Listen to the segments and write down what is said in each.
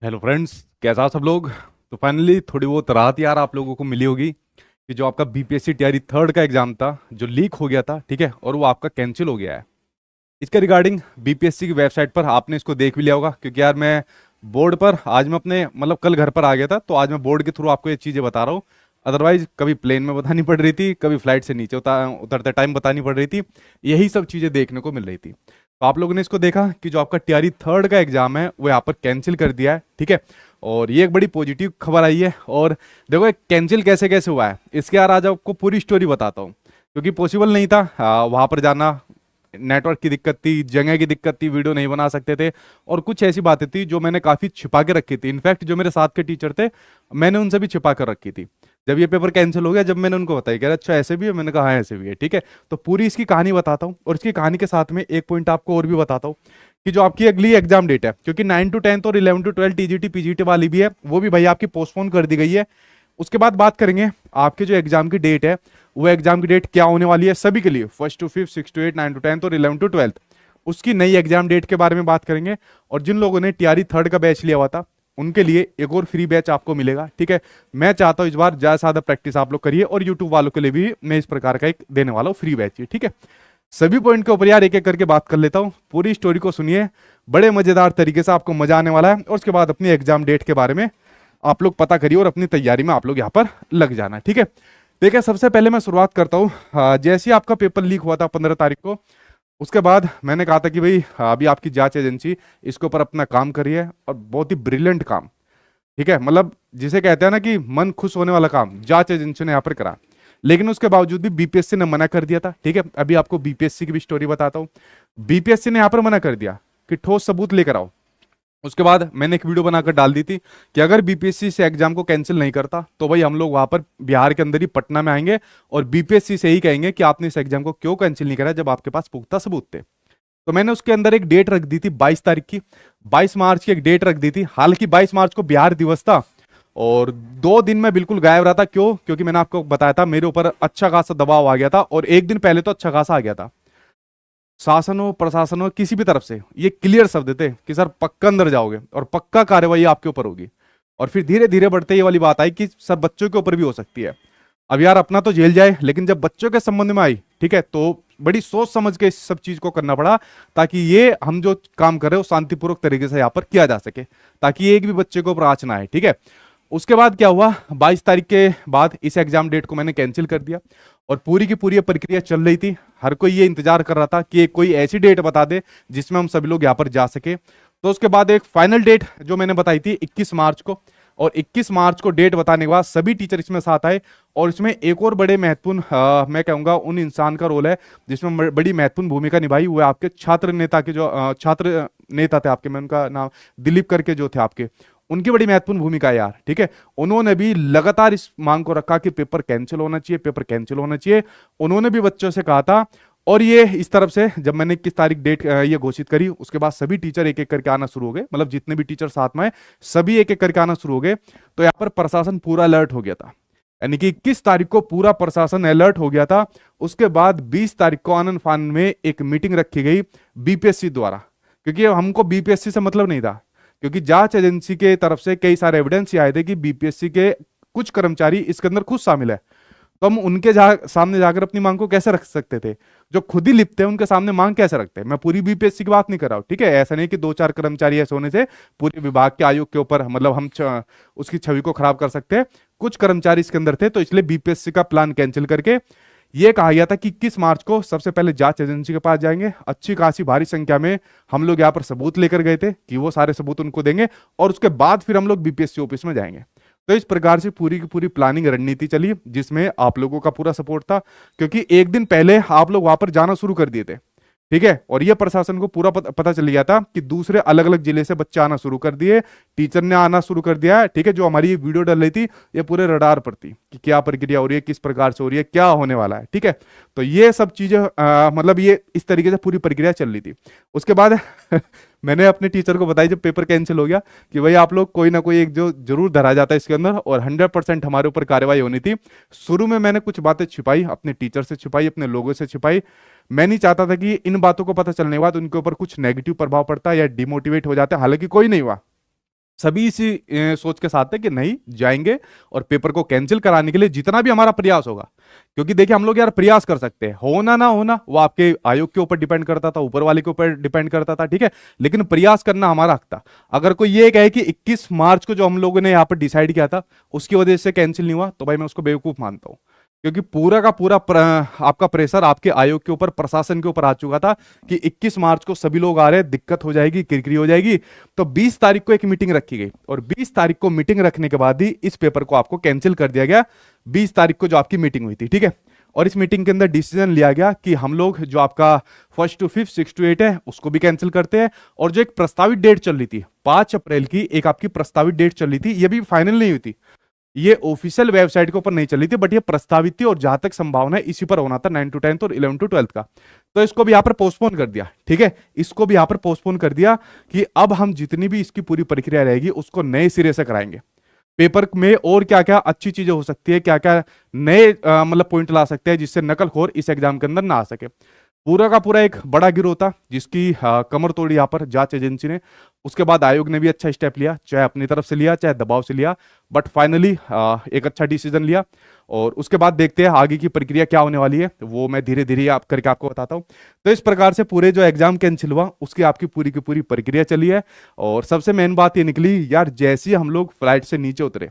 Hello friends, कैसा आप सब लोग। तो फाइनली थोड़ी बहुत राहत यार आप लोगों को मिली होगी कि जो आपका बीपीएससी टीआरई थर्ड का एग्जाम था जो लीक हो गया था, ठीक है, और वो आपका कैंसिल हो गया है। इसके रिगार्डिंग बीपीएससी की वेबसाइट पर आपने इसको देख भी लिया होगा, क्योंकि यार मैं बोर्ड पर आज मैं अपने मतलब कल घर पर आ गया था, तो आज मैं बोर्ड के थ्रू आपको ये चीज़ें बता रहा हूँ। अदरवाइज कभी प्लेन में बतानी पड़ रही थी, कभी फ्लाइट से नीचे उतरते टाइम बतानी पड़ रही थी। यही सब चीज़ें देखने को मिल रही थी। तो आप लोगों ने इसको देखा कि जो आपका टीआरई थर्ड का एग्जाम है वो यहाँ पर कैंसिल कर दिया है, ठीक है। और ये एक बड़ी पॉजिटिव खबर आई है। और देखो ये कैंसिल कैसे कैसे हुआ है, इसके यार आज आपको पूरी स्टोरी बताता हूँ। क्योंकि पॉसिबल नहीं था वहां पर जाना, नेटवर्क की दिक्कत थी, जगह की दिक्कत थी, वीडियो नहीं बना सकते थे। और कुछ ऐसी बातें थी जो मैंने काफ़ी छिपा के रखी थी। इनफैक्ट जो मेरे साथ के टीचर थे, मैंने उनसे भी छिपा कर रखी थी। जब ये पेपर कैंसिल हो गया, जब मैंने उनको बताया, कह रहे अच्छा ऐसे भी है, मैंने कहा हाँ ऐसे भी है, ठीक है। तो पूरी इसकी कहानी बताता हूँ, और इसकी कहानी के साथ में एक पॉइंट आपको और भी बताता हूँ कि जो आपकी अगली एग्जाम डेट है, क्योंकि 9 to 10 और 11 to 12 टीजीटी पीजीटी वाली भी है, वो भी भाई आपकी पोस्टपोन कर दी गई है। उसके बाद बात करेंगे आपके जो एग्जाम की डेट है, वो एग्जाम की डेट क्या होने वाली है सभी के लिए, 1st to 5th, 6th to 8th, 9 to 10th और 11 to 12th। उसकी नई एग्जाम डेट के बारे में बात करेंगे। और जिन लोगों ने टीआरई थर्ड का बैच लिया हुआ था, उनके लिए एक और फ्री बैच आपको मिलेगा, ठीक है। मैं चाहता हूं इस बार ज्यादा से ज्यादा प्रैक्टिस आप लोग करिए, और यूट्यूब वालों के लिए भी मैं इस प्रकार का एक देने वाला हूँ फ्री बैच, ठीक है। सभी पॉइंट के ऊपर यार एक एक करके बात कर लेता हूँ। पूरी स्टोरी को सुनिए, बड़े मजेदार तरीके से आपको मजा आने वाला है। और उसके बाद अपनी एग्जाम डेट के बारे में आप लोग पता करिए, और अपनी तैयारी में आप लोग यहाँ पर लग जाना, ठीक है। देखिए सबसे पहले मैं शुरुआत करता हूँ। जैसे ही आपका पेपर लीक हुआ था 15 तारीख को, उसके बाद मैंने कहा था कि भाई अभी आपकी जांच एजेंसी इसके ऊपर अपना काम करिए, और बहुत ही ब्रिलियंट काम, ठीक है, मतलब जिसे कहते हैं ना कि मन खुश होने वाला काम जांच एजेंसी ने यहाँ पर करा। लेकिन उसके बावजूद भी बीपीएससी ने मना कर दिया था, ठीक है। अभी आपको बीपीएससी की भी स्टोरी बताता हूँ। बीपीएससी ने यहाँ पर मना कर दिया कि ठोस सबूत लेकर आओ। उसके बाद मैंने एक वीडियो बनाकर डाल दी थी कि अगर बीपीएससी से एग्जाम को कैंसिल नहीं करता, तो भाई हम लोग वहां पर बिहार के अंदर ही पटना में आएंगे, और बीपीएससी से ही कहेंगे कि आपने इस एग्जाम को क्यों कैंसिल नहीं करा जब आपके पास पुख्ता सबूत थे। तो मैंने उसके अंदर एक डेट रख दी थी 22 तारीख की, 22 मार्च की एक डेट रख दी थी। हालांकि 22 मार्च को बिहार दिवस था, और 2 दिन में बिल्कुल गायब रहा था। क्यों? क्योंकि मैंने आपको बताया था मेरे ऊपर अच्छा खासा दबाव आ गया था, और एक दिन पहले तो अच्छा खासा आ गया था। शासन हो प्रशासन हो किसी भी तरफ से ये क्लियर शब्द थे कि सर पक्का अंदर जाओगे और पक्का कार्रवाई आपके ऊपर होगी। और फिर धीरे धीरे बढ़ते ये वाली बात आई कि सब बच्चों के ऊपर भी हो सकती है। अब यार अपना तो जेल जाए, लेकिन जब बच्चों के संबंध में आई, ठीक है, तो बड़ी सोच समझ के इस सब चीज को करना पड़ा, ताकि ये हम जो काम कर रहे हो शांतिपूर्वक तरीके से यहाँ पर किया जा सके, ताकि एक भी बच्चे को ऊपर आंच ना आए, ठीक है। उसके बाद क्या हुआ, 22 तारीख के बाद इस एग्जाम डेट को मैंने कैंसिल कर दिया, और पूरी की पूरी प्रक्रिया चल रही थी। हर कोई ये इंतजार कर रहा था कि कोई ऐसी डेट बता दे जिसमें हम सभी लोग यहाँ पर जा सके। तो उसके बाद एक फाइनल डेट जो मैंने बताई थी 21 मार्च को, और 21 मार्च को डेट बताने के बाद सभी टीचर इसमें साथ आए। और इसमें एक और बड़े महत्वपूर्ण मैं कहूंगा उन इंसान का रोल है जिसमें बड़ी महत्वपूर्ण भूमिका निभाई, वो है आपके छात्र नेता के जो छात्र नेता थे आपके, मैं उनका नाम दिलीप करके जो थे आपके, उनकी बड़ी महत्वपूर्ण भूमिका है यार, ठीक है। उन्होंने भी लगातार इस मांग को रखा कि पेपर कैंसिल होना चाहिए, पेपर कैंसिल होना चाहिए। उन्होंने भी बच्चों से कहा था। और ये इस तरफ से जब मैंने 21 तारीख डेट ये घोषित करी, उसके बाद सभी टीचर एक एक करके आना शुरू हो गए, मतलब जितने भी टीचर साथ में आए सभी एक एक करके आना शुरू हो गए। तो यहाँ पर प्रशासन पूरा अलर्ट हो गया था, यानी कि 21 तारीख को पूरा प्रशासन अलर्ट हो गया था। उसके बाद 20 तारीख को आनंद फानन में एक मीटिंग रखी गई बीपीएससी द्वारा, क्योंकि हमको बीपीएससी से मतलब नहीं था, क्योंकि जांच एजेंसी के तरफ से कई सारे एविडेंस आए थे कि बीपीएससी के कुछ कर्मचारी इसके अंदर खुद शामिल है। तो हम उनके सामने जाकर अपनी मांग को कैसे रख सकते थे? जो खुद ही लिपते हैं उनके सामने मांग कैसे रखते हैं? मैं पूरी बीपीएससी की बात नहीं कर रहा हूँ, ठीक है। ऐसा नहीं कि 2-4 कर्मचारी ऐसे होने से पूरे विभाग के आयोग के ऊपर मतलब हम उसकी छवि को खराब कर सकते हैं। कुछ कर्मचारी इसके अंदर थे, तो इसलिए बीपीएससी का प्लान कैंसिल करके ये कहा गया था कि 21 मार्च को सबसे पहले जांच एजेंसी के पास जाएंगे। अच्छी खासी भारी संख्या में हम लोग यहाँ पर सबूत लेकर गए थे कि वो सारे सबूत उनको देंगे, और उसके बाद फिर हम लोग बीपीएससी ऑफिस में जाएंगे। तो इस प्रकार से पूरी की पूरी प्लानिंग रणनीति चली, जिसमें आप लोगों का पूरा सपोर्ट था, क्योंकि एक दिन पहले आप लोग वहां पर जाना शुरू कर दिए थे, ठीक है। और ये प्रशासन को पूरा पता चल गया था कि दूसरे अलग अलग जिले से बच्चे आना शुरू कर दिए, टीचर ने आना शुरू कर दिया है, ठीक है। जो हमारी ये वीडियो डल रही थी ये पूरे रडार पर थी कि क्या प्रक्रिया हो रही है, किस प्रकार से हो रही है, क्या होने वाला है, ठीक है। तो ये सब चीजें मतलब ये इस तरीके से पूरी प्रक्रिया चल रही थी। उसके बाद मैंने अपने टीचर को बताई जब पेपर कैंसिल हो गया कि भाई आप लोग कोई ना कोई एक जो जरूर धरा जाता है इसके अंदर, और 100% हमारे ऊपर कार्रवाई होनी थी। शुरू में मैंने कुछ बातें छिपाई, अपने टीचर से छिपाई, अपने लोगों से छिपाई। मैं नहीं चाहता था कि इन बातों को पता चलने के बाद उनके ऊपर कुछ नेगेटिव प्रभाव पड़ता या डिमोटिवेट हो जाता, हालांकि कोई नहीं हुआ। सभी इसी सोच के साथ है कि नहीं जाएंगे और पेपर को कैंसिल कराने के लिए जितना भी हमारा प्रयास होगा, क्योंकि देखिए हम लोग यार प्रयास कर सकते हैं, होना ना होना वो आपके आयोग के ऊपर डिपेंड करता था, ऊपर वाले के ऊपर डिपेंड करता था, ठीक है, लेकिन प्रयास करना हमारा हक था। अगर कोई ये कहे कि 21 मार्च को जो हम लोगों ने यहाँ पर डिसाइड किया था उसकी वजह से कैंसिल नहीं हुआ, तो भाई मैं उसको बेवकूफ मानता हूँ, क्योंकि पूरा का पूरा आपका प्रेशर आपके आयोग के ऊपर, प्रशासन के ऊपर आ चुका था कि 21 मार्च को सभी लोग आ रहे हैं, दिक्कत हो जाएगी, किरकिरी हो जाएगी। तो 20 तारीख को एक मीटिंग रखी गई और 20 तारीख को मीटिंग रखने के बाद ही इस पेपर को आपको कैंसिल कर दिया गया। 20 तारीख को जो आपकी मीटिंग हुई थी, ठीक है, और इस मीटिंग के अंदर डिसीजन लिया गया कि हम लोग जो आपका 1 to 5, 6 to 8 है उसको भी कैंसिल करते हैं। और जो एक प्रस्तावित डेट चल रही थी 5 अप्रैल की, एक आपकी प्रस्तावित डेट चल रही थी, ये भी फाइनल नहीं हुई थी, ये ऑफिशियल वेबसाइट के ऊपर नहीं चली थी, बट ये प्रस्तावित थी और जहां तक संभावना है इसी पर होना था 9 to 10 और 11 to 12 का। तो इसको भी यहां पर पोस्टपोन कर दिया, ठीक है, इसको भी यहां पर पोस्टपोन कर दिया कि अब हम जितनी भी इसकी पूरी प्रक्रिया रहेगी उसको नए सिरे से कराएंगे। पेपर में और क्या क्या अच्छी चीजें हो सकती है, क्या क्या नए मतलब पॉइंट ला सकते हैं जिससे नकलखोर इस एग्जाम के अंदर ना आ सके। पूरा का पूरा एक बड़ा गिरोह था जिसकी कमर तोड़ी यहाँ पर जांच एजेंसी ने। उसके बाद आयोग ने भी अच्छा स्टेप लिया, चाहे अपनी तरफ से लिया चाहे दबाव से लिया, बट फाइनली एक अच्छा डिसीजन लिया। और उसके बाद देखते हैं आगे की प्रक्रिया क्या होने वाली है, वो मैं धीरे धीरे आप करके आपको बताता हूँ। तो इस प्रकार से पूरे जो एग्जाम कैंसिल हुआ उसकी आपकी पूरी की पूरी प्रक्रिया चली है। और सबसे मेन बात ये निकली यार, जैसे ही हम लोग फ्लाइट से नीचे उतरे,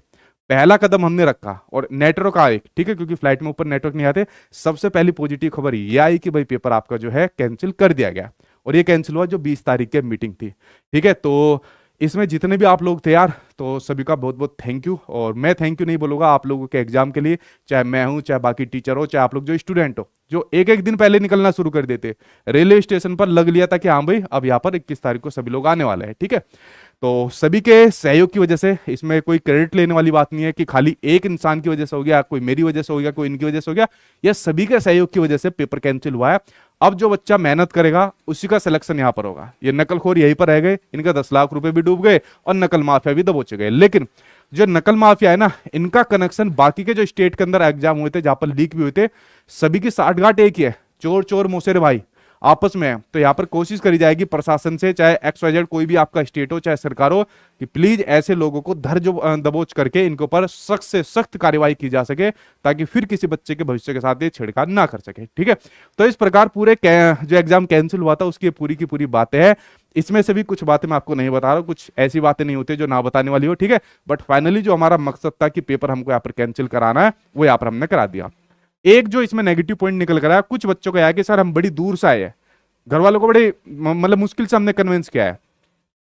पहला कदम हमने रखा और नेटवर्क आए, ठीक है, क्योंकि फ्लाइट में ऊपर नेटवर्क नहीं आते, सबसे पहली पॉजिटिव खबर ये आई कि भाई पेपर आपका जो है कैंसिल कर दिया गया। और ये कैंसिल हुआ जो 20 तारीख की मीटिंग थी, ठीक है। तो इसमें जितने भी आप लोग थे यार, तो सभी का बहुत बहुत थैंक यू। और मैं थैंक यू नहीं बोलूंगा आप लोगों के एग्जाम के लिए, चाहे मैं हूं, चाहे बाकी टीचर हो, चाहे आप लोग जो स्टूडेंट हो, जो एक एक दिन पहले निकलना शुरू कर देते, रेलवे स्टेशन पर लग लिया था कि हाँ भाई अब यहाँ पर 21 तारीख को सभी लोग आने वाले हैं, ठीक है। तो सभी के सहयोग की वजह से, इसमें कोई क्रेडिट लेने वाली बात नहीं है कि खाली एक इंसान की वजह से हो गया, कोई मेरी वजह से हो गया, कोई इनकी वजह से हो गया, यह सभी के सहयोग की वजह से पेपर कैंसिल हुआ है। अब जो बच्चा मेहनत करेगा उसी का सिलेक्शन यहां पर होगा। ये नकलखोर यहीं पर रह गए, इनका 10 लाख रुपए भी डूब गए और नकल माफिया भी दबोचे गए। लेकिन जो नकल माफिया है ना, इनका कनेक्शन बाकी के जो स्टेट के अंदर एग्जाम हुए थे जहां पर लीक भी हुए थे, सभी की साठगांठ एक ही है, चोर चोर मोसेरे भाई आपस में है। तो यहाँ पर कोशिश करी जाएगी प्रशासन से, चाहे XYZ कोई भी आपका स्टेट हो चाहे सरकार हो, कि प्लीज ऐसे लोगों को धर दबोच करके इनके ऊपर सख्त से सख्त कार्रवाई की जा सके, ताकि फिर किसी बच्चे के भविष्य के साथ ये छेड़छाड़ ना कर सके, ठीक है। तो इस प्रकार पूरे जो एग्जाम कैंसिल हुआ था उसकी पूरी की पूरी बातें हैं। इसमें से भी कुछ बातें मैं आपको नहीं बता रहा हूँ, कुछ ऐसी बातें नहीं होती जो ना बताने वाली हो, ठीक है। बट फाइनली जो हमारा मकसद था कि पेपर हमको यहाँ पर कैंसिल कराना है, वो यहाँ पर हमने करा दिया। एक जो इसमें नेगेटिव पॉइंट निकल कर आया, कुछ बच्चों का आया कि सर हम बड़ी दूर से आए हैं, घर वालों को बड़े मतलब मुश्किल से हमने कन्विंस किया है,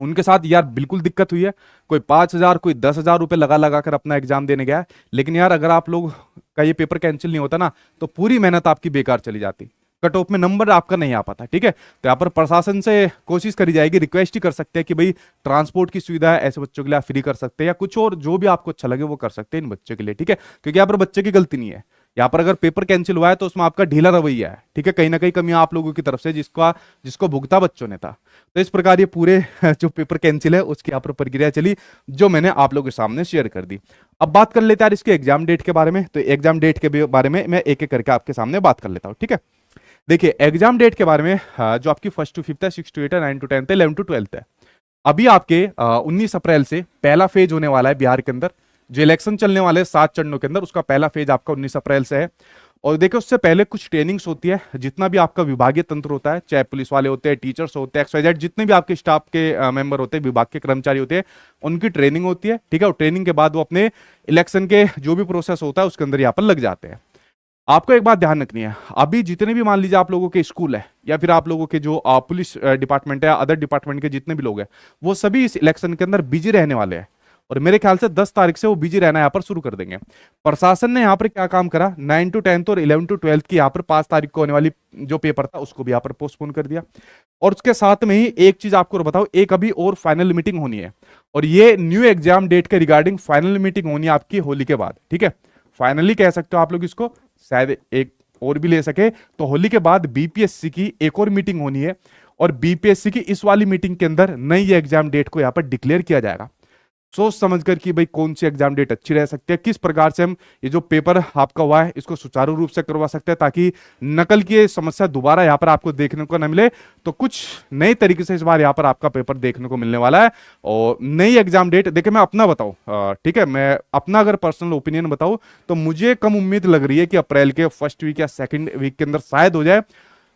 उनके साथ यार बिल्कुल दिक्कत हुई है। कोई 5,000 कोई 10,000 रुपए लगा लगा कर अपना एग्जाम देने गया है। लेकिन यार अगर आप लोग का ये पेपर कैंसिल नहीं होता ना, तो पूरी मेहनत आपकी बेकार चली जाती, कट ऑफ में नंबर आपका नहीं आ पाता, ठीक है। तो यहाँ पर प्रशासन से कोशिश करी जाएगी, रिक्वेस्ट ही कर सकते हैं कि भाई ट्रांसपोर्ट की सुविधा ऐसे बच्चों के लिए आप फ्री कर सकते हैं, या कुछ और जो भी आपको अच्छा लगे वो कर सकते हैं इन बच्चों के लिए, ठीक है। क्योंकि यहाँ पर बच्चे की गलती नहीं है, यहाँ पर अगर पेपर कैंसिल हुआ है तो उसमें आपका ढीला रवैया है, ठीक है, कहीं ना कहीं कमियां आप लोगों की तरफ से जिसको भुगता बच्चों ने था। तो इस प्रकार ये पूरे जो पेपर कैंसिल है उसकी यहाँ पर प्रक्रिया चली, जो मैंने आप लोगों के सामने शेयर कर दी। अब बात कर लेते हैं यार इसके एग्जाम डेट के बारे में। तो एग्जाम डेट के बारे में मैं एक एक करके आपके सामने बात कर लेता हूँ, ठीक है। देखिए एग्जाम डेट के बारे में, जो आपकी 1 to 5 है, 6 to 8 है, 9 to 10 है, 11 to 12 है। अभी आपके 19 अप्रैल से पहला फेज होने वाला है बिहार के अंदर, जो इलेक्शन चलने वाले 7 चरणों के अंदर, उसका पहला फेज आपका 19 अप्रैल से है। और देखिए उससे पहले कुछ ट्रेनिंग्स होती है, जितना भी आपका विभागीय तंत्र होता है, चाहे पुलिस वाले होते हैं, टीचर्स होते हैं, XYZ जितने भी आपके स्टाफ के मेंबर होते हैं, विभाग के कर्मचारी होते हैं, उनकी ट्रेनिंग होती है, ठीक है। और ट्रेनिंग के बाद वो अपने इलेक्शन के जो भी प्रोसेस होता है उसके अंदर यहाँ पर लग जाते हैं। आपको एक बात ध्यान रखनी है, अभी जितने भी मान लीजिए आप लोगों के स्कूल है, या फिर आप लोगों के जो पुलिस डिपार्टमेंट है, अदर डिपार्टमेंट के जितने भी लोग हैं, वो सभी इस इलेक्शन के अंदर बिजी रहने वाले हैं। और मेरे ख्याल से 10 तारीख से वो बिजी रहना यहाँ पर शुरू कर देंगे। प्रशासन ने यहाँ पर क्या काम करा, 9 to 10 और 11 to 12 की यहाँ पर 5 तारीख को होने वाली जो पेपर था उसको भी यहाँ पर पोस्टपोन कर दिया। और उसके साथ में ही एक चीज आपको बताओ, एक अभी और फाइनल मीटिंग होनी है, और ये न्यू एग्जाम डेट के रिगार्डिंग फाइनल मीटिंग होनी है आपकी होली के बाद, ठीक है। फाइनली कह सकते हो आप लोग इसको, शायद एक और भी ले सके। तो होली के बाद बीपीएससी की एक और मीटिंग होनी है, और बीपीएससी की इस वाली मीटिंग के अंदर नई एग्जाम डेट को यहाँ पर डिक्लेयर किया जाएगा। सोच समझकर कि भाई कौन सी एग्जाम डेट अच्छी रह सकती है, किस प्रकार से हम ये जो पेपर आपका हुआ है इसको सुचारू रूप से करवा सकते हैं, ताकि नकल की ये समस्या दोबारा यहाँ पर आपको देखने को न मिले। तो कुछ नए तरीके से इस बार यहाँ पर आपका पेपर देखने को मिलने वाला है। और नई एग्जाम डेट देखिए, मैं अपना बताऊं, ठीक है, मैं अपना अगर पर्सनल ओपिनियन बताऊं तो मुझे कम उम्मीद लग रही है कि अप्रैल के फर्स्ट वीक या सेकेंड वीक के अंदर शायद हो जाए।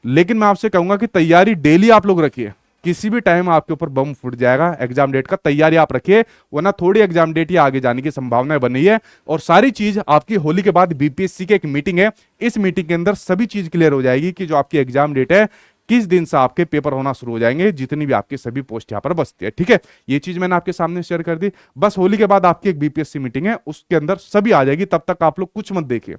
लेकिन मैं आपसे कहूंगा कि तैयारी डेली आप लोग रखिए, किसी भी टाइम आपके ऊपर बम फूट जाएगा एग्जाम डेट का, तैयारी आप रखिए, वरना थोड़ी एग्जाम डेट या आगे जाने की संभावना बनी है। और सारी चीज आपकी होली के बाद बीपीएससी की एक मीटिंग है, इस मीटिंग के अंदर सभी चीज क्लियर हो जाएगी कि जो आपकी एग्जाम डेट है किस दिन से आपके पेपर होना शुरू हो जाएंगे, जितनी भी आपकी सभी पोस्ट यहाँ पर बचती है। ठीक है, ये चीज मैंने आपके सामने शेयर कर दी। बस होली के बाद आपकी एक बीपीएससी मीटिंग है, उसके अंदर सभी आ जाएगी। तब तक आप लोग कुछ मत देखिए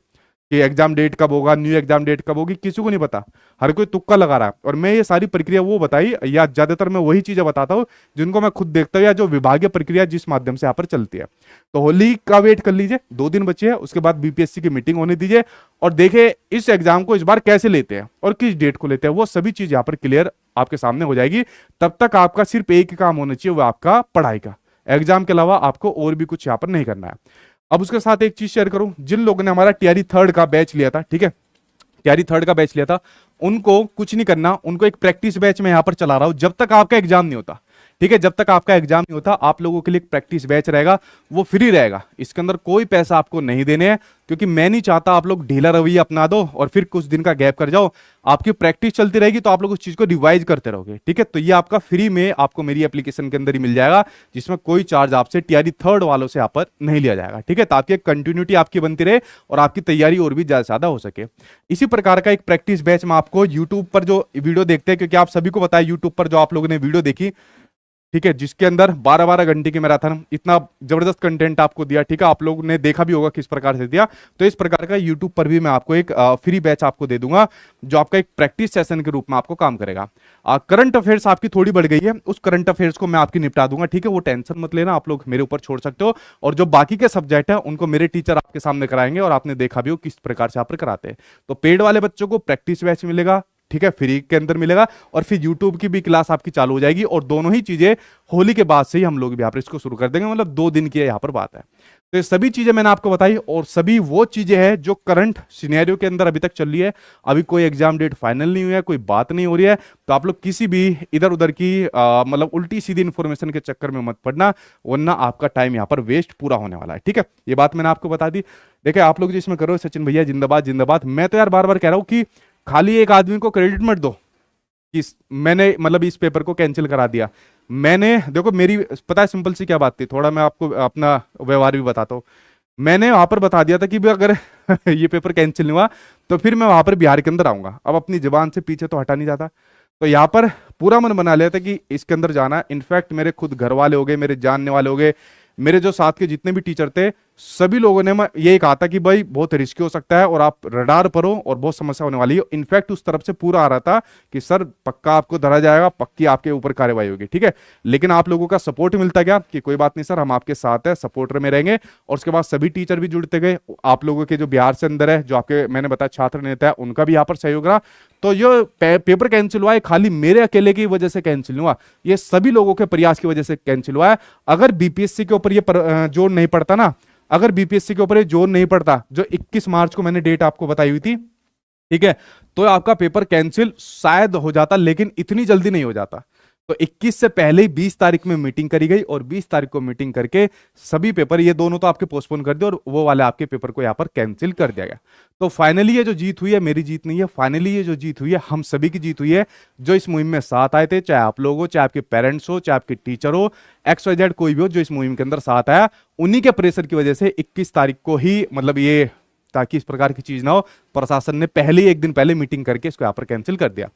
कि एग्जाम डेट कब होगा, न्यू एग्जाम डेट कब होगी, किसी को नहीं पता, हर कोई तुक्का लगा रहा है। और मैं ये सारी प्रक्रिया वो बताई, या ज्यादातर मैं वही चीजें बताता हूँ जिनको मैं खुद देखता हूँ, या जो विभागीय प्रक्रिया जिस माध्यम से यहाँ पर चलती है। तो होली का वेट कर लीजिए, 2 दिन बचे हैं, उसके बाद बीपीएससी की मीटिंग होने दीजिए और देखे इस एग्जाम को इस बार कैसे लेते हैं और किस डेट को लेते हैं, वो सभी चीज यहाँ पर क्लियर आपके सामने हो जाएगी। तब तक आपका सिर्फ एक ही काम होना चाहिए, वो आपका पढ़ाई का। एग्जाम के अलावा आपको और भी कुछ यहाँ पर नहीं करना है। अब उसके साथ एक चीज शेयर करूं, जिन लोगों ने हमारा टीआरई थर्ड का बैच लिया था, ठीक है, टीआरई थर्ड का बैच लिया था, उनको कुछ नहीं करना, उनको एक प्रैक्टिस बैच में यहां पर चला रहा हूं जब तक आपका एग्जाम नहीं होता। ठीक है, जब तक आपका एग्जाम नहीं होता आप लोगों के लिए एक प्रैक्टिस बैच रहेगा, वो फ्री रहेगा, इसके अंदर कोई पैसा आपको नहीं देने हैं, क्योंकि मैं नहीं चाहता आप लोग ढीला रवैया अपना दो और फिर कुछ दिन का गैप कर जाओ। आपकी प्रैक्टिस चलती रहेगी तो आप लोग उस चीज को रिवाइज करते रहोगे। ठीक है, तो ये आपका फ्री में आपको मेरी एप्लीकेशन के अंदर ही मिल जाएगा, जिसमें कोई चार्ज आपसे टीआरई थर्ड वालों से यहाँ पर नहीं लिया जाएगा। ठीक है, ताकि कंटिन्यूटी आपकी बनती रहे और आपकी तैयारी और भी ज्यादा हो सके। इसी प्रकार का एक प्रैक्टिस बैच में आपको यूट्यूब पर जो वीडियो देखते हैं, क्योंकि आप सभी को पता है यूट्यूब पर जो आप लोगों ने वीडियो देखी, ठीक है, जिसके अंदर 12-12 घंटे की मैराथन, इतना जबरदस्त कंटेंट आपको दिया, ठीक है, आप लोगों ने देखा भी होगा किस प्रकार से दिया। तो इस प्रकार का यूट्यूब पर भी मैं आपको एक फ्री बैच आपको दे दूंगा, जो आपका एक प्रैक्टिस सेशन के रूप में आपको काम करेगा। करंट अफेयर्स आपकी थोड़ी बढ़ गई है, उस करंट अफेयर्स को मैं आपकी निपटा दूंगा। ठीक है, वो टेंशन मत लेना, आप लोग मेरे ऊपर छोड़ सकते हो। और जो बाकी के सब्जेक्ट है उनको मेरे टीचर आपके सामने कराएंगे, और आपने देखा भी हो किस प्रकार से आप कराते हैं। तो पेड वाले बच्चों को प्रैक्टिस बैच मिलेगा, ठीक है, फ्री के अंदर मिलेगा, और फिर यूट्यूब की भी क्लास आपकी चालू हो जाएगी। और दोनों ही चीजें होली के बाद से ही हम लोग भी यहाँ पर इसको शुरू कर देंगे, मतलब 2 दिन की यहाँ पर बात है। तो ये सभी चीजें मैंने आपको बताई, और सभी वो चीजें हैं जो करंट सिनेरियो के अंदर अभी तक चल रही है। अभी कोई एग्जाम डेट फाइनल नहीं हुई है, कोई बात नहीं हो रही है, तो आप लोग किसी भी इधर उधर की मतलब उल्टी सीधी इंफॉर्मेशन के चक्कर में मत पड़ना, वरना आपका टाइम यहाँ पर वेस्ट पूरा होने वाला है। ठीक है, ये बात मैंने आपको बता दी। देखिए आप लोग जो इसमें करो, सचिन भैया जिंदाबाद जिंदाबाद। मैं तो यार बार बार कह रहा हूँ कि खाली एक आदमी को क्रेडिट मत दो कि मैंने मतलब इस पेपर को कैंसिल करा दिया। मैंने देखो, मेरी पता है सिंपल सी क्या बात थी, थोड़ा मैं आपको अपना व्यवहार भी बताता हूँ। मैंने वहां पर बता दिया था कि अगर ये पेपर कैंसिल नहीं हुआ तो फिर मैं वहां पर बिहार के अंदर आऊंगा। अब अपनी जबान से पीछे तो हटा नहीं जाता, तो यहाँ पर पूरा मन बना लिया था कि इसके अंदर जाना है। इनफैक्ट मेरे खुद घर वाले हो गए, मेरे जानने वाले हो गए, मेरे जो साथ के जितने भी टीचर थे, सभी लोगों ने यही कहा था कि भाई बहुत रिस्की हो सकता है और आप रडार पर हो और बहुत समस्या होने वाली है। इनफैक्ट उस तरफ से पूरा आ रहा था कि सर पक्का आपको धरा जाएगा, पक्की आपके ऊपर कार्रवाई होगी। ठीक है, लेकिन आप लोगों का सपोर्ट मिलता गया कि कोई बात नहीं सर, हम आपके साथ है, सपोर्टर में रहेंगे। और उसके बाद सभी टीचर भी जुड़ते गए, आप लोगों के जो बिहार से अंदर है, जो आपके मैंने बताया छात्र नेता है, उनका भी यहाँ पर सहयोग रहा। तो ये पेपर कैंसिल हुआ है खाली मेरे अकेले की वजह से कैंसिल नहीं हुआ, ये सभी लोगों के प्रयास की वजह से कैंसिल हुआ है। अगर बीपीएससी के ऊपर ये जोर नहीं पड़ता ना, अगर बीपीएससी के ऊपर ये जोर नहीं पड़ता, जो 21 मार्च को मैंने डेट आपको बताई हुई थी, ठीक है, तो आपका पेपर कैंसिल शायद हो जाता, लेकिन इतनी जल्दी नहीं हो जाता। तो 21 से पहले ही 20 तारीख में मीटिंग करी गई, और 20 तारीख को मीटिंग करके सभी पेपर, ये दोनों तो आपके पोस्टपोन कर दिए और वो वाले आपके पेपर को यहाँ पर कैंसिल कर दिया गया। तो फाइनली ये जो जीत हुई है मेरी जीत नहीं है, फाइनली ये जो जीत हुई है हम सभी की जीत हुई है, जो इस मुहिम में साथ आए थे, चाहे आप लोग हो, चाहे आपके पेरेंट्स हो, चाहे आपके टीचर हो, XYZ कोई भी हो जो इस मुहिम के अंदर साथ आया, उन्हीं के प्रेशर की वजह से 21 तारीख को ही, मतलब ये ताकि इस प्रकार की चीज ना हो, प्रशासन ने पहले ही 1 दिन पहले मीटिंग करके इसको यहाँ पर कैंसिल कर दिया।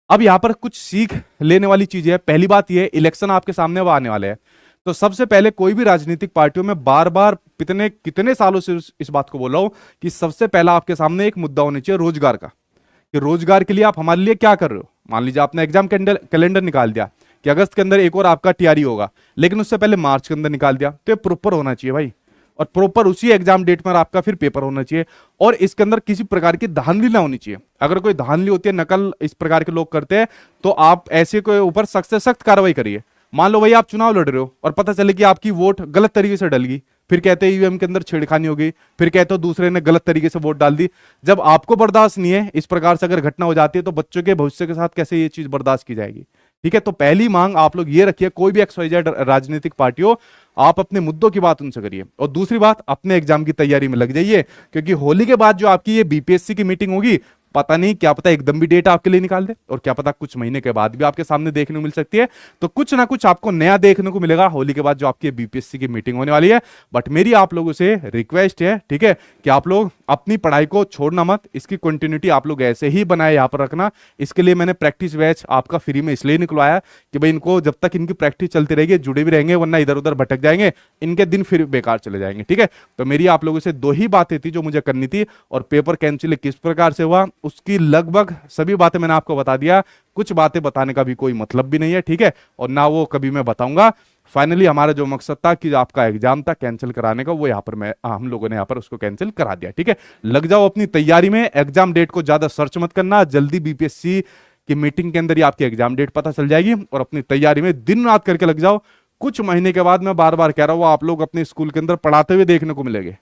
अब यहां पर कुछ सीख लेने वाली चीज है। पहली बात यह, इलेक्शन आपके सामने वो आने वाले हैं, तो सबसे पहले कोई भी राजनीतिक पार्टियों में बार बार कितने सालों से इस बात को बोल रहा हूं कि सबसे पहला आपके सामने एक मुद्दा होना चाहिए रोजगार का, कि रोजगार के लिए आप हमारे लिए क्या कर रहे हो। मान लीजिए आपने एग्जाम कैलेंडर निकाल दिया कि अगस्त के अंदर एक और आपका टीआरई होगा, लेकिन उससे पहले मार्च के अंदर निकाल दिया, तो ये प्रॉपर होना चाहिए भाई, और प्रॉपर उसी एग्जाम डेट पर आपका फिर पेपर होना चाहिए, और इसके अंदर किसी प्रकार की धांधली ना होनी चाहिए। अगर कोई धांधली होती है, नकल इस प्रकार के लोग करते हैं, तो आप ऐसे के ऊपर सख्त से सख्त कार्रवाई करिए, मान लो भाई आप चुनाव लड़ रहे हो और पता चले कि आपकी वोट गलत तरीके से डल गई, फिर कहते हैं ईवीएम के अंदर छेड़खानी हो गई, फिर कहते हो दूसरे ने गलत तरीके से वोट डाल दी। जब आपको बर्दाश्त नहीं है इस प्रकार से अगर घटना हो जाती है, तो बच्चों के भविष्य के साथ कैसे ये चीज बर्दाश्त की जाएगी? ठीक है, तो पहली मांग आप लोग ये रखिए, कोई भी XYZ राजनीतिक पार्टी हो, आप अपने मुद्दों की बात उनसे करिए। और दूसरी बात, अपने एग्जाम की तैयारी में लग जाइए, क्योंकि होली के बाद जो आपकी ये बीपीएससी की मीटिंग होगी, पता नहीं, क्या पता एकदम भी डेट आपके लिए निकाल दे, और क्या पता कुछ महीने के बाद भी आपके सामने देखने को मिल सकती है। तो कुछ ना कुछ आपको नया देखने को मिलेगा होली के बाद जो आपकी बीपीएससी की मीटिंग होने वाली है। बट मेरी आप लोगों से रिक्वेस्ट है, ठीक है, कि आप लोग अपनी पढ़ाई को छोड़ना मत, इसकी कंटिन्यूटी आप लोग ऐसे ही बनाए यहां पर रखना। इसके लिए मैंने प्रैक्टिस बैच आपका फ्री में इसलिए निकलवाया कि भाई इनको जब तक इनकी प्रैक्टिस चलती रहेगी जुड़े भी रहेंगे, वरना इधर उधर भटक जाएंगे, इनके दिन फिर बेकार चले जाएंगे। ठीक है, तो मेरी आप लोगों से दो ही बातें थी जो मुझे करनी थी, और पेपर कैंसिल किस प्रकार से हुआ उसकी लगभग सभी बातें मैंने आपको बता दिया। कुछ बातें बताने का भी कोई मतलब भी नहीं है, ठीक है, और ना वो कभी मैं बताऊंगा। फाइनली हमारा जो मकसद था कि आपका एग्जाम था कैंसिल कराने का, वो यहाँ पर हम लोगों ने यहाँ पर उसको कैंसिल करा दिया। ठीक है, लग जाओ अपनी तैयारी में, एग्जाम डेट को ज्यादा सर्च मत करना, जल्दी बीपीएससी की मीटिंग के अंदर ही आपकी एग्जाम डेट पता चल जाएगी, और अपनी तैयारी में दिन रात करके लग जाओ। कुछ महीने के बाद, मैं बार बार कह रहा हूँ, आप लोग अपने स्कूल के अंदर पढ़ाते हुए देखने को मिलेंगे।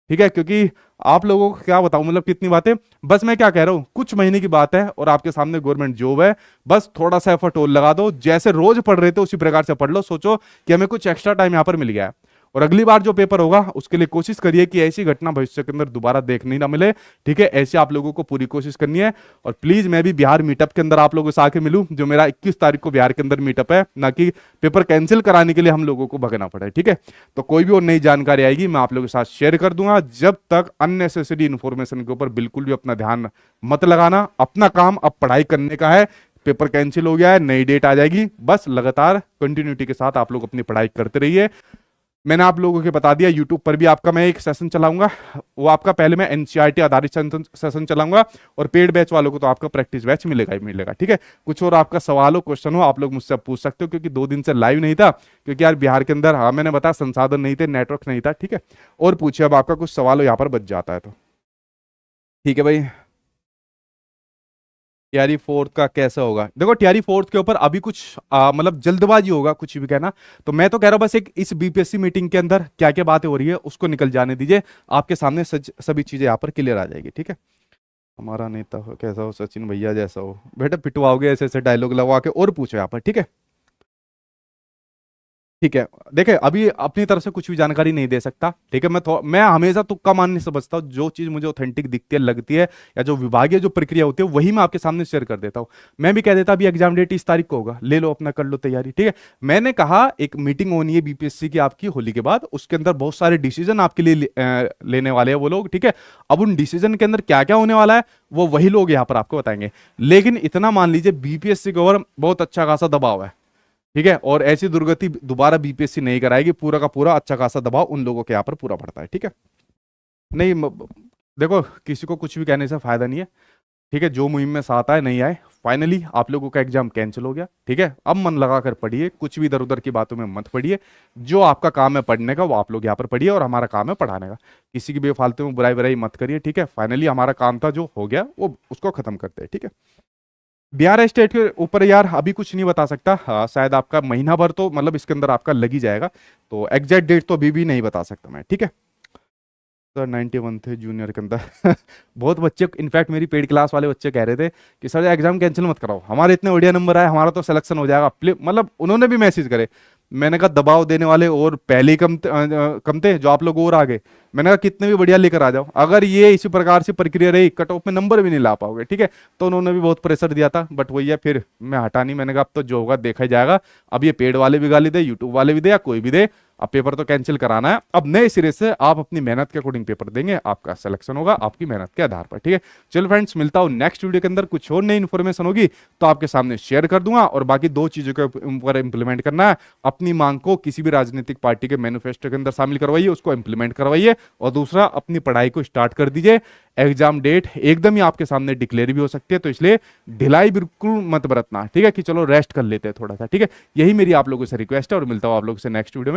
ठीक है, क्योंकि आप लोगों को क्या बताऊं, मतलब कितनी बातें, बस मैं क्या कह रहा हूं, कुछ महीने की बात है और आपके सामने गवर्नमेंट जॉब है। बस थोड़ा सा एफर्ट और लगा दो, जैसे रोज पढ़ रहे थे उसी प्रकार से पढ़ लो। सोचो कि हमें कुछ एक्स्ट्रा टाइम यहां पर मिल गया है, और अगली बार जो पेपर होगा उसके लिए कोशिश करिए कि ऐसी घटना भविष्य के अंदर दोबारा देखने ना मिले। ठीक है, ऐसे आप लोगों को पूरी कोशिश करनी है। और प्लीज मैं भी बिहार मीटअप के अंदर आप लोगों से आके मिलूं, जो मेरा 21 तारीख को बिहार के अंदर मीटअप है, ना कि पेपर कैंसिल कराने के लिए हम लोगों को भगना पड़े। ठीक है, तो कोई भी और नई जानकारी आएगी मैं आप लोगों के साथ शेयर कर दूंगा। जब तक अननेसेसरी इंफॉर्मेशन के ऊपर बिल्कुल भी अपना ध्यान मत लगाना। अपना काम अब पढ़ाई करने का है। पेपर कैंसिल हो गया है, नई डेट आ जाएगी, बस लगातार कंटिन्यूटी के साथ आप लोग अपनी पढ़ाई करते रहिए। मैंने आप लोगों को बता दिया, यूट्यूब पर भी आपका मैं एक सेशन चलाऊंगा, वो आपका पहले मैं एनसीईआरटी आधारित सेशन चलाऊंगा, और पेड बैच वालों को तो आपका प्रैक्टिस बैच मिलेगा ही मिलेगा। ठीक है, कुछ और आपका सवाल हो, क्वेश्चन हो, आप लोग मुझसे पूछ सकते हो, क्योंकि 2 दिन से लाइव नहीं था, क्योंकि यार बिहार के अंदर, हाँ मैंने बताया, संसाधन नहीं थे, नेटवर्क नहीं था। ठीक है, और पूछिए, अब आपका कुछ सवाल हो यहाँ पर बच जाता है तो। ठीक है भाई, टीआरई फोर्थ का कैसा होगा? देखो टीआरई फोर्थ के ऊपर अभी कुछ मतलब जल्दबाजी होगा कुछ भी कहना, तो मैं तो कह रहा हूं बस एक इस बीपीएससी मीटिंग के अंदर क्या क्या बातें हो रही है उसको निकल जाने दीजिए, आपके सामने सभी चीजें यहाँ पर क्लियर आ जाएगी। ठीक है, हमारा नेता हो कैसा हो, सचिन भैया जैसा हो, बेटा पिटवाओगे ऐसे ऐसे डायलॉग लगवा के, और पूछो यहाँ पर। ठीक है, ठीक है, देखे अभी अपनी तरफ से कुछ भी जानकारी नहीं दे सकता। ठीक है, मैं हमेशा तुक्का मानने से बचता हूँ, जो चीज मुझे ऑथेंटिक दिखती है, लगती है, या जो विभागीय जो प्रक्रिया होती है, वही मैं आपके सामने शेयर कर देता हूँ। मैं भी कह देता अभी एग्जाम डेट 30 तारीख को होगा, ले लो अपना, कर लो तैयारी। ठीक है, मैंने कहा एक मीटिंग होनी है बीपीएससी की आपकी होली के बाद, उसके अंदर बहुत सारे डिसीजन आपके लिए लेने वाले हैं वो लोग। ठीक है, अब उन डिसीजन के अंदर क्या क्या होने वाला है वो वही लोग यहाँ पर आपको बताएंगे। लेकिन इतना मान लीजिए बीपीएससी के ऊपर बहुत अच्छा खासा दबाव है। ठीक है, और ऐसी दुर्गति दोबारा बीपीएससी नहीं कराएगी, पूरा का पूरा अच्छा खासा दबाव उन लोगों के यहाँ पर पूरा पड़ता है। ठीक है, नहीं देखो किसी को कुछ भी कहने से फायदा नहीं है। ठीक है, जो मुहिम में साथ आए नहीं आए, फाइनली आप लोगों का एग्जाम कैंसिल हो गया। ठीक है, अब मन लगाकर पढ़िए, कुछ भी इधर उधर की बातों में मत पढ़िए। जो आपका काम है पढ़ने का वो आप लोग यहाँ पर पढ़िए, और हमारा काम है पढ़ाने का। किसी की बेफालतू में बुराई बुराई मत करिए। ठीक है, फाइनली हमारा काम था जो हो गया वो उसको खत्म करते हैं। ठीक है, बिहार स्टेट के ऊपर यार अभी कुछ नहीं बता सकता। शायद आपका महीना भर तो मतलब इसके अंदर आपका लग ही जाएगा, तो एग्जैक्ट डेट तो अभी भी नहीं बता सकता मैं। ठीक है, सर 91 थे जूनियर के अंदर बहुत बच्चे, इनफैक्ट मेरी पेड क्लास वाले बच्चे कह रहे थे कि सर एग्जाम कैंसिल मत कराओ, हमारे इतने बढ़िया नंबर आए, हमारा तो सिलेक्शन हो जाएगा। मतलब उन्होंने भी मैसेज करे। मैंने कहा दबाव देने वाले और पहले ही कम थे, जो आप लोग और आगे। मैंने कहा कितने भी बढ़िया लेकर आ जाओ, अगर ये इसी प्रकार से प्रक्रिया रही कट ऑफ में नंबर भी नहीं ला पाओगे। ठीक है, तो उन्होंने भी बहुत प्रेशर दिया था, बट वही है, फिर मैं हटा नहीं। मैंने कहा अब तो जो होगा देखा ही जाएगा। अब ये पेड वाले भी गाली दे, यूट्यूब वाले भी दे, या कोई भी दे, अब पेपर तो कैंसिल कराना है। अब नए सिरे से आप अपनी मेहनत के अकॉर्डिंग पेपर देंगे, आपका सिलेक्शन होगा आपकी मेहनत के आधार पर। ठीक है, चलो फ्रेंड्स, मिलता हूं नेक्स्ट वीडियो के अंदर। कुछ और नई इन्फॉर्मेशन होगी तो आपके सामने शेयर कर दूंगा। और बाकी 2 चीजों के ऊपर इंप्लीमेंट करना है, अपनी मांग को किसी भी राजनीतिक पार्टी के मैनिफेस्टो के अंदर शामिल करवाइए, उसको इंप्लीमेंट करवाइए, और दूसरा अपनी पढ़ाई को स्टार्ट कर दीजिए। एग्जाम डेट एकदम ही आपके सामने डिक्लेयर भी हो सकती है, तो इसलिए ढिलाई बिल्कुल मत बरतना। ठीक है, कि चलो रेस्ट कर लेते हैं थोड़ा सा। ठीक है, यही मेरी आप लोगों से रिक्वेस्ट है, और मिलता हूं आप लोगों से नेक्स्ट वीडियो में।